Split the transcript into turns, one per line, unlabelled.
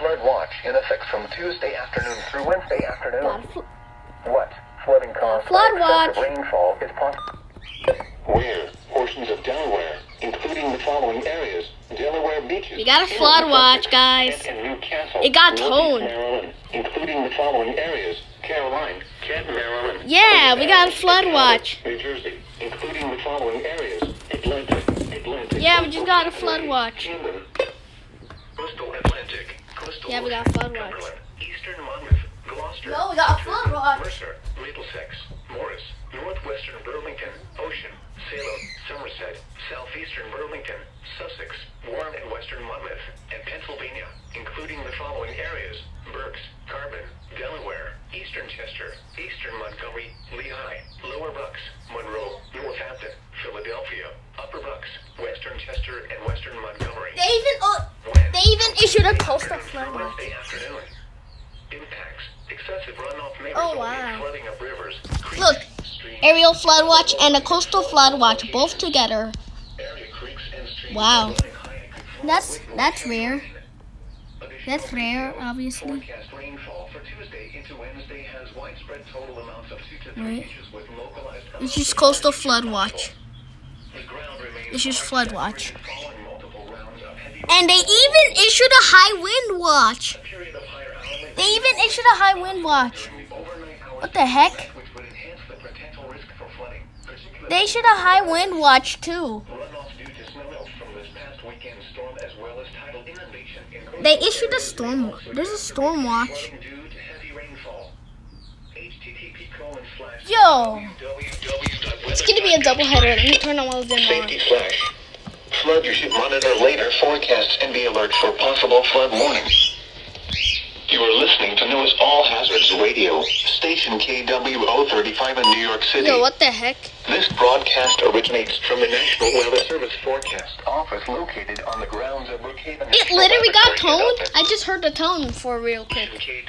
flood watch in effect from Tuesday afternoon through Wednesday afternoon. What? Flooding caused
flood
by
watch.
excessive rainfall is possible.
Where portions of Delaware, including the following areas: Delaware beaches.
We got a flood watch, guys.
And Newcastle,
It got
Northeast
toned.
Maryland, including the following areas: Caroline, Canton, Maryland.
Yeah, we got a flood watch.
New Jersey, including the following areas: Atlanta.
Yeah, we just got a flood watch.
Camden,
Coastal Atlantic, coastal
Yeah, we got a flood watch.
Cumberland, Eastern Monmouth, Gloucester,
No, we got a flood watch.
Mercer, Middlesex, Morris, Northwestern Burlington, Ocean, Salem, Somerset, Southeastern Burlington, Sussex, Warren and Western Monmouth, and Pennsylvania, including the following areas: Berks, Carbon, Delaware, Eastern Chester, Eastern Montgomery, Lehigh, Lower Bucks, Monroe, Northampton, Philadelphia, Upper Bucks, Western Chester, and Western Montgomery.
They even issued a coastal flood watch.
Wednesday afternoon. Impacts: excessive runoff may
Oh,
result
wow.
in flooding of rivers, creeks,
Look,
streams,
aerial flood watch and a coastal flood watch both together.
area creeks and streams
Wow.
running high and could flood
That's
away from
rare.
rain.
That's rare, obviously.
Forecast rainfall for Tuesday into Wednesday has widespread total amounts of 2 to 3
Right.
inches with localized
This is coastal flood watch.
The ground remains
This is
hard,
flood watch.
following multiple rounds of heavy
And they even issued a high wind watch.
period of higher hourly
They even issued a high wind watch.
during the overnight hours,
What the heck?
which would enhance the potential risk for flooding, particularly
They issued a high wind watch too.
runoff due to snowmelt from this past weekend's storm, as well as tidal inundation in coastal
They issued a
areas.
storm. There's a storm watch.
Flooding due to heavy rainfall. http://
Yo,
www.weather.com.
it's gonna be a double header. Let me turn all of them on.
Safety flash. Flood, you should monitor later forecasts and be alert for possible flood warnings. You are listening to NOAA's All Hazards Radio, station KWO35 in New York City.
Yo, what the heck?
This broadcast originates from the National Weather Service Forecast Office located on the grounds of Brookhaven.
It literally got toned. I just heard the tone for real quick.
KW